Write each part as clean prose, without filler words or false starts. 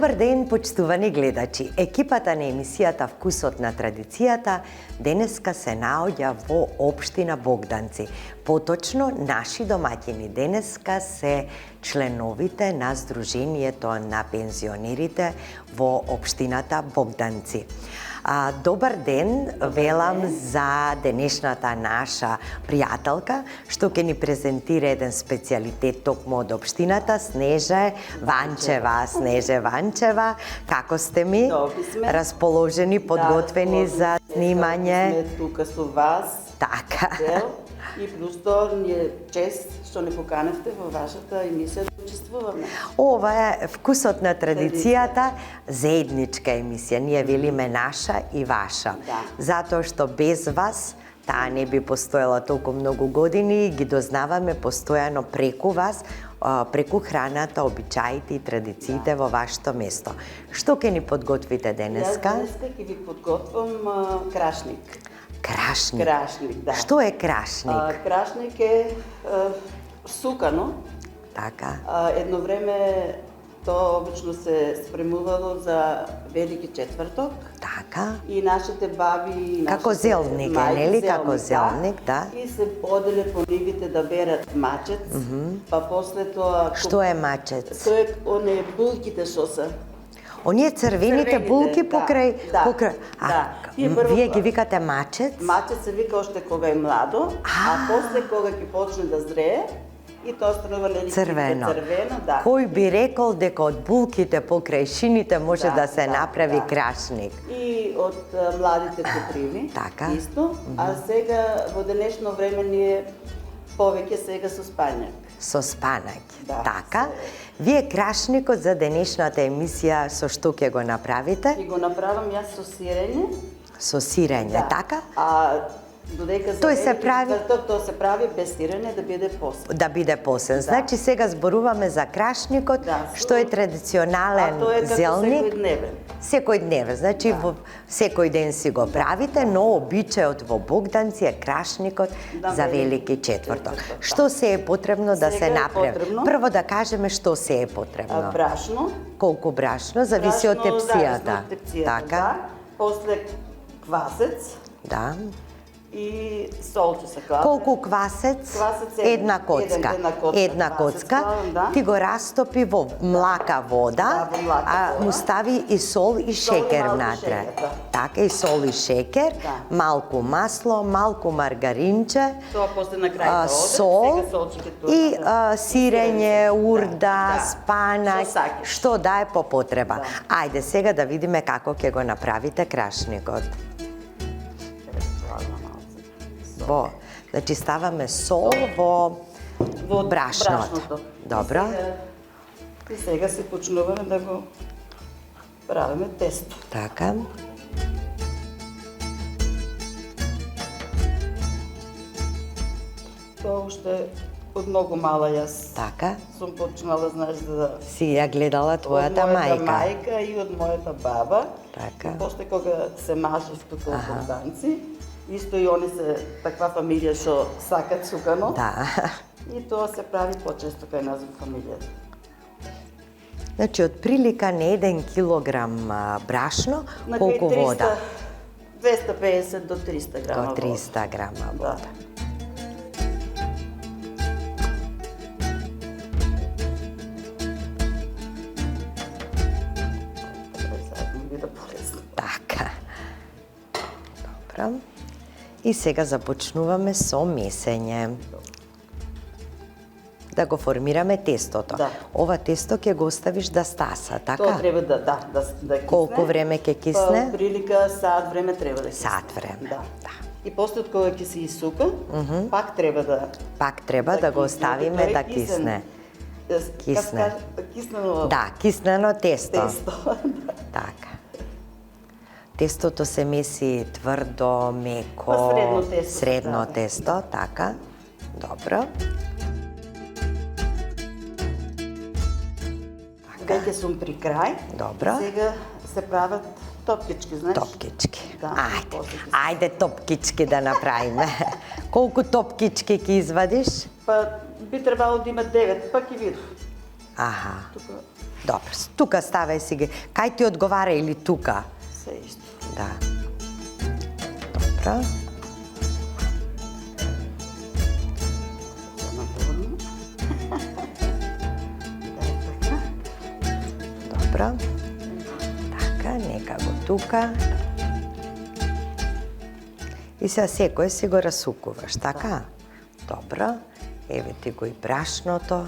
Добар ден, почитувани гледачи. Екипата на емисијата Вкусот на традицијата денеска се наоѓа во општина Богданци. Поточно, наши домаќини денеска се членовите на Сдруженијето на пензионерите во општината Богданци. Добар ден, велам за денешната наша пријателка, што ќе ни презентира еден специјалитет токму од општината, Снеже Ванчева. Снеже Ванчева, како сте ми? Добри сме. Расположени, подготвени за снимање? Сме тука со вас. Така. И плюс тоа ни е чест што не поканевте во вашата емисија да учествуваме. Ова е Вкусот на традицијата, заедничка емисија. Ние велиме наша и ваша. Да. Затоа што без вас таа не би постоела толку многу години и ги дознаваме постојано преку вас, преку храната, обичаите и традициите во вашето место. Што ќе ни подготвите денеска? Јас денеска ќе ви подготвам крашник. Крашник. Крашник, да. Што е крашник? Крашник е сукано. Така. Едно време тоа обично се спремувало за Велики четврток. Така. И нашите баби, Како зелник е, нели? Како зелник, да. И се оделе по нивите да берат мачец, па после тоа... Што е мачец? Тоа е оние булките што се. Оние црвените булки покрај... Вие ги викате мачец? Мачец се вика оште кога е младо, а после кога ќе почне да зрее, и тоа станува црвено. Да. Кој би рекол дека од булките покрај шините може да се направи крашник? И од младите покриви, така. Исто, а сега во денешно време ние повеќе сега со спањак. Со спанак, да, така. Вие крашникот за денешната емисија со што ќе го направите? Ќе го направам јас со сирење. Со сирење, така? Додека за тој се прави тоа се прави без сирење да биде посен. Да биде посен. Да. Значи сега зборуваме за крашникот, што е традиционален зелник. Секој дневен. Значи во секој ден си го правите, но обичајот во Богданци е крашникот за Велики четврток. Што се е потребно да се направи? Прво да кажеме што се е потребно. Брашно. Колку брашно? Зависи од тепсијата. Така. После квасец. Да. И солче се клада. Колку квасец? Една коцка. Една коцка. Ти го растопи во млака вода, а му стави и сол и шекер внатре. Така, и сол и шекер, малку масло, малку маргаринче, сол и сирење, урда, спанак, што дае по потреба. Ајде сега да видиме како ќе го направите крашникот. Значи ставаме сол во брашното. Добро. И сега се почнуваме да го правиме тесто. Така. Тоа уште од многу мала јас. Така. Сум почнала, знаеш, да... Си ја гледала твојата мајка. Од мојата мајка и од мојата баба. Така. И после кога се мажев тука во Богданци, исто и они се таква фамилија што сакат сукано. Да. И тоа се прави почесто кај нас во фамилијата. Значи, од прилика на 1 килограм брашно, колку вода? 250 до 300 грама вода. До 300 грама вода. Така. Добро. И сега започнуваме со месење. Да го формираме тестото. Да. Ова тесто ќе го оставиш да стаса, така? Тоа треба да кисне. Колку време ќе кисне? Па, прилика саат време треба да кисне. Саат време, да. И после од кога ќе се исука, пак треба да... Пак треба да го оставиме да кисне. Кисне. Киснено... Да, киснено тесто. Така. Тестото се меси тврдо, меко, средно тесто, така. Добро. Веќе сум при крај. Добро. Сега се прават топкички, знаеш? Топкички. Ајде топкички да направиме. Колку топкички ќе извадиш? Па би требало да има 9, па ќе видам. Аха. Добро, тука ставај си ги. Кај ти одговара или тука? Се исто. Да. Добро. Добро. Така, нека го тука. И сега секој си го расукуваш, така? Добро. Еве ти го и брашното.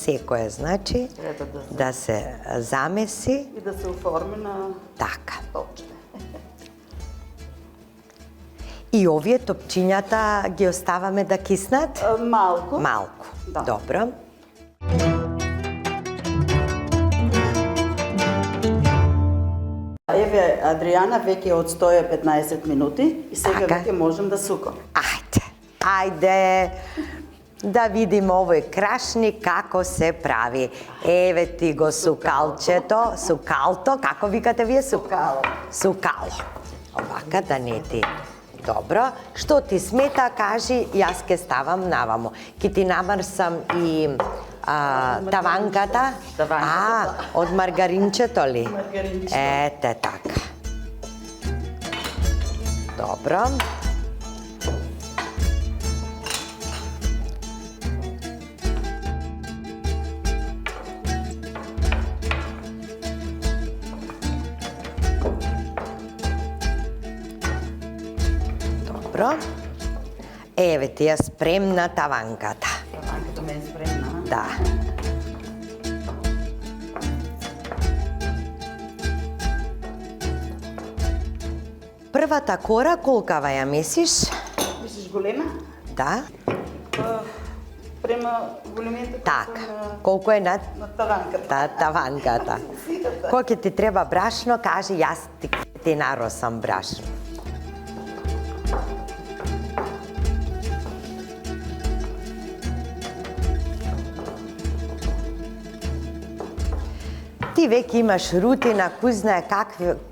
Секој значи да се замеси и да се оформи на така. топче. И овие топчињата ги оставаме да киснат? Малку. Малку. Да. Добро. Еве, Адријана веќе одстоја 15 минути и сега Така. веќе можем да сукаме. Ајде, да видиме овој крашник како се прави. Еве ти го сукалчето, сукалто, како викате вие? Сукало. Сукало. Овака да не ти. Добро, што ти смета, кажи, јас ке ставам навамо. Ке ти намрсам и таванката. Од маргаринчето ли? Маргаринчето. Ете така. Добро. Добро. Еве ти ја спремна таванката. Таванката ме е спремна. Да. Првата кора колкава ја месиш? Мислиш голема? Да. Према големината Така. Колку е на таванката. таванката? Кога ќе ти треба брашно, кажи, јас ти наросам брашно. Ти веќе имаш рутина, кој знае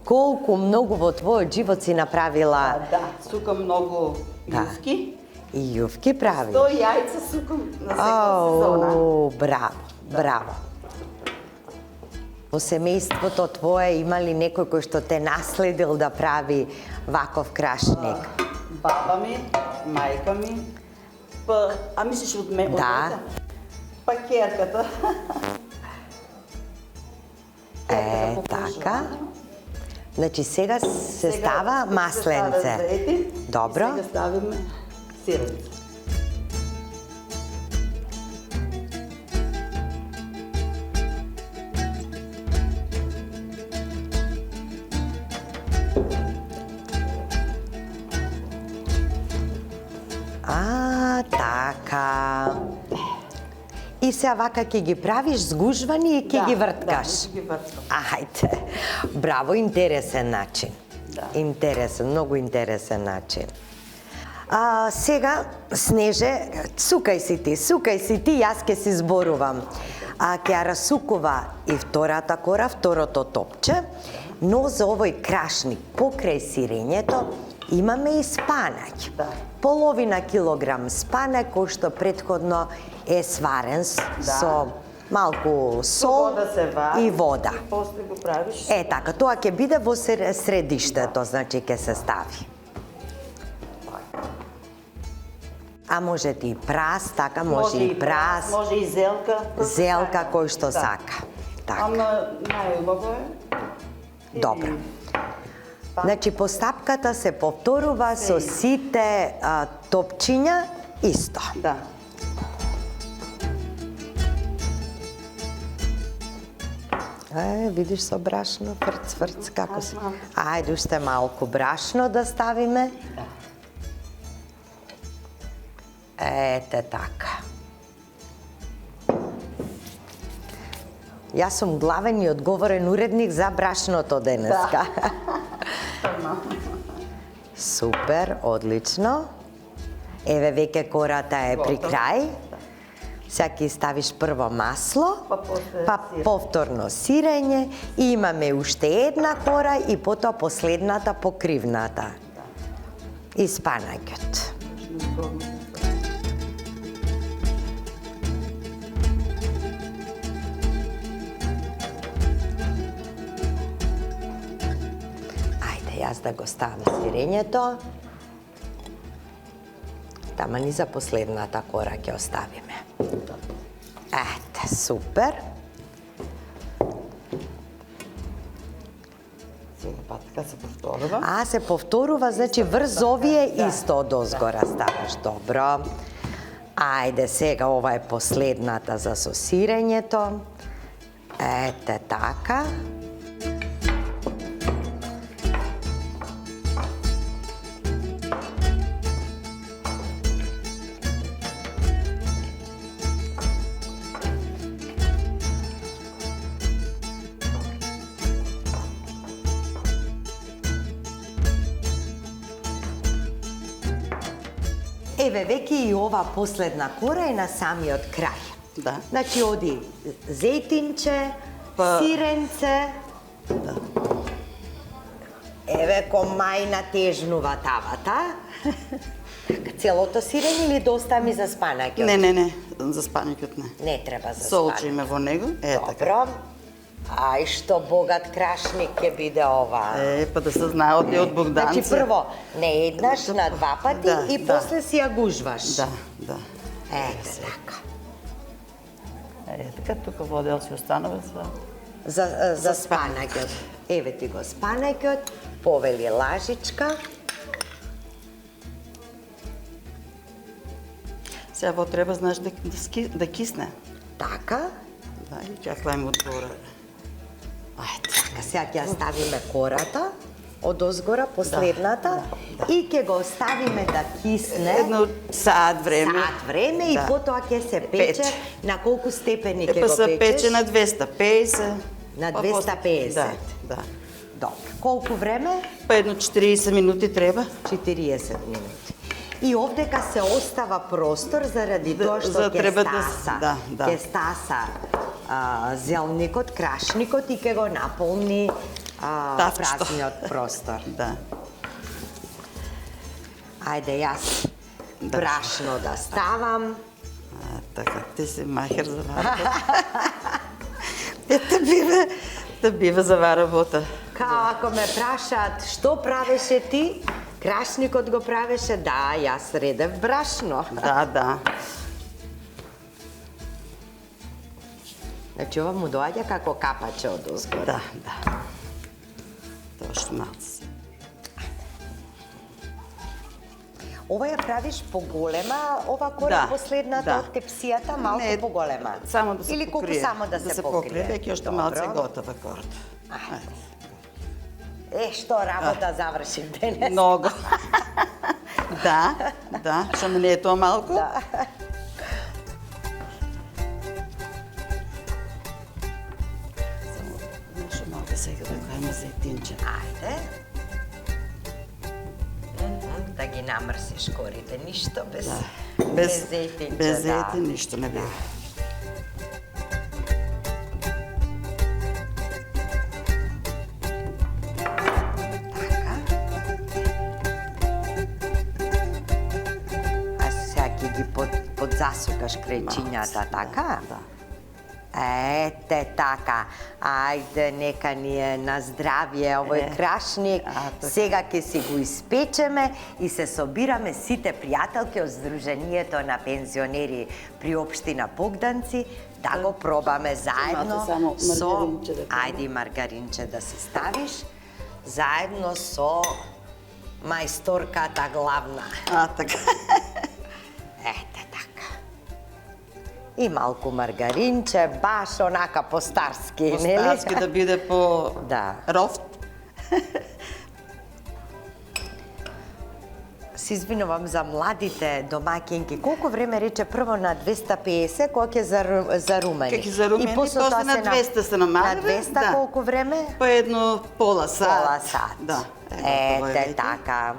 колку многу во твојот живот си направила. Да, сукам многу јувки. И јувки прави. 100 јајца сукам на секоја сезона. Браво, браво. Во семејството твое има ли некој кој што те наследил да прави ваков крашник? Баба ми, мајка ми, а мислиш од мене? Да. Па керката. Така. Значи сега се става масленце. Добро. Сега ставиме сиренце. Така. И се вака ќе ги правиш згужвани и ќе ги врткаш. Да, ги врткам. Ајде. Браво, интересен начин. Да. Интересен, многу интересен начин. Сега, Снеже, сукај си ти, јас ќе си зборувам. Ќе ја расукува и втората кора, второто топче, но за овој крашник покрај сирењето имаме и спанаќ. Да. Половина килограм спанаќ кој што претходно е сварен со малку сол Вода се вари и вода. И после го правиш. Така, тоа ќе биде во средиштето, значи ќе се стави. А може и прас, така, може и прас. Може и зелка. Зелка кој што сака. Така. Ама најубаво е. Добро. Значи, постапката се повторува со сите топчиња исто. Да. Видиш со брашно, фрц, како се. Ајде, уште малку брашно да ставиме. Да. Ете така. Јас сум главен и одговорен уредник за брашното денеска. Супер, одлично. Еве веќе кората е при крај. Сега ќе ставиш прво масло, па повторно сирење и имаме уште една кора и потоа последната покривната. И спанаќот. Јас да го ставам сирењето. Тама ни за последната кора ќе оставиме. Ете, супер. Сега патка се повторува. А, се повторува, значи врз овие исто од озгора ставаш. Добро. Ајде, сега ова е последната за со сирењето. Ете, така. Еве, веќе и ова последна кора е на самиот крај. Да. Значи, оди зејтинче, Па- сиренце. Да. Еве, комајна тежнува тавата. Целото сирење или доста ми за спанаќот? Не, за спанаќот не. Не треба за Солчиме во него, така. Добро. Ај, што богат крашник ќе биде ова. Па да се знае од Богданци. Значи, прво, не еднаш, на два пати Да, и да. после си ја гужваш. Да. Ете, така. Така, тука водел си останува За спанаќот. Еве ти го спанаќот, повели лажичка. Сега во треба, знаеш, да кисне. Така. Да, и ќе клајме одгоре. Ајде, така, сега ќе ја ставиме кората од озгора, последната, и ќе го оставиме да кисне. Едно саат време. Саат време и потоа ќе се пече. На колку степени ќе Па го се печеш? пече на 250. На Па 250. Да. Добро. Колку време? Па едно 40 минути треба. 40 минути. И овдека се остава простор заради тоа што ќе треба да стаса. да. Ќе стаса зелникот, крашникот и ќе го наполни Тавчето. празниот простор. Да. Ајде јас брашно да ставам. Така, ти си махер за вара. Ете бива за вара работа. Како ме прашаат што правеше ти, крашникот го правеше, да, јас редев брашно. Да. Значи ова му доаѓа како капаче од озгора. Да. Точно малце. Ова ја правиш поголема, ова кора последната од тепсијата, малку поголема. Само да се или колку покрие. само да се покрие. Веќе уште малце готова кората. Што работа заврши денес. Много. Да, што не е тоа малку? Да. Нешто малко сега да кајме зејтинче. Ајде. Да ги намрсиш корите, ништо без зејтинче. Без зејтин ништо не бива. Подзасукаш кречињата, така? Да. Ете, така. Ајде, нека ни е на здравје овој крашник. Сега ќе си го испечеме и се собираме сите пријателки од Сдруженијето на пензионери при општина Богданци да го пробаме заедно со... Ајде, маргаринче да си ставиш. Заедно со мајсторката главна. Така. Ете така. И малку маргаринче, баш онака по-старски, нели? По-старски да биде по... Да. Рофт. се извинувам за младите домакинки. Колку време рече прво на 250, кога ќе зарумени? Кога ќе зарумени, после на 200 се намалува. На 200 колку време? По едно пола сат. Пола сат. Да. Ете така.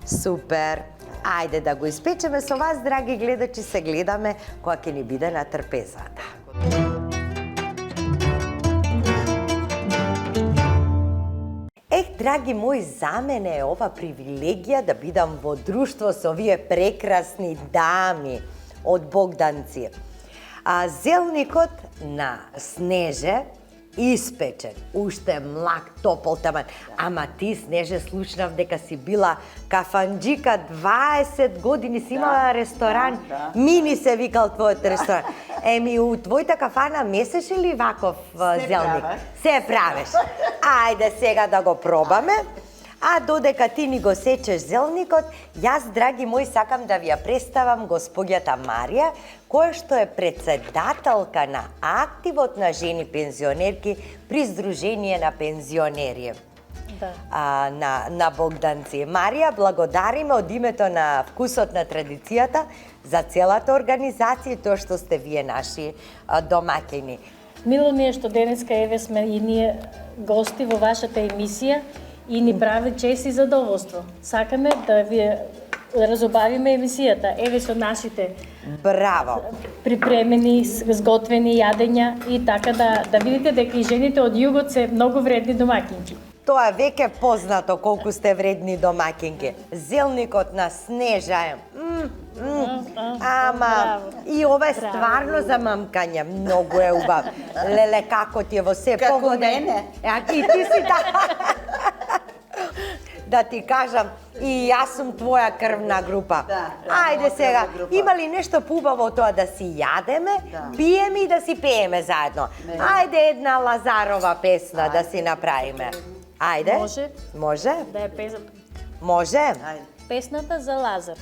Супер. Ајде да го испечеме со вас, драги гледачи, се гледаме кога ќе ни биде на трпезата. Драги мои, за мене е ова привилегија да бидам во друштво со овие прекрасни дами од Богданци. Зелникот на Снеже испечен, уште млак, топол таман. Ама ти, Снеже, слушнав дека си била кафанџика 20 години, си имала ресторан. Мини се викал твојот ресторан. У твојата кафана месеше ли ваков зелник? Се правеш. Ајде сега да го пробаме. А додека ти ни го сечеш зелникот, јас, драги мои, сакам да ви ја представам госпоѓата Марија, која што е председателка на активот на жени пензионерки при Сдружение на пензионери на Богданци. Марија, благодариме од името на Вкусот на традицијата за целата организација и тоа што сте вие наши домаќини. Мило ми е што денеска еве сме и ние гости во вашата емисија и ни прави чест и задоволство. Сакаме да ви разобавиме емисијата, еве со нашите Браво! Припремени, сготвени јадења и така да видите дека и жените од југот се многу вредни домакинки. Тоа е веќе познато колку сте вредни домакинки. Зелникот на Снежа е. Ама и ова е стварно за мамкање, многу е убав. Леле, како ти е во се погоден. И ти си да ти кажам, и јас сум твоја крвна група. Ајде сега, има ли нешто поубаво тоа да си јадеме, пиеме и да си пееме заедно? Ајде една Лазарова песна да си направиме. Ајде? Може? Може? Да ја пеем. Може? Песната за Лазар.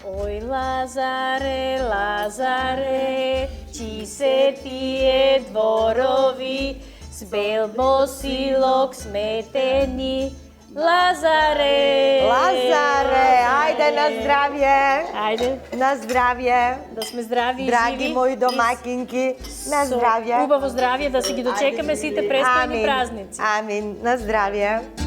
Ој Лазаре, Лазаре, чи се тие дворови, с бел босилок сметени, Лазаре! Лазаре, ајде на здравје! Ајде! На здравје! Да сме здрави и живи! Драги мои домакинки, на здравје! Убаво здравје, да си ги дочекаме сите престојни празници! Амин, на здравје!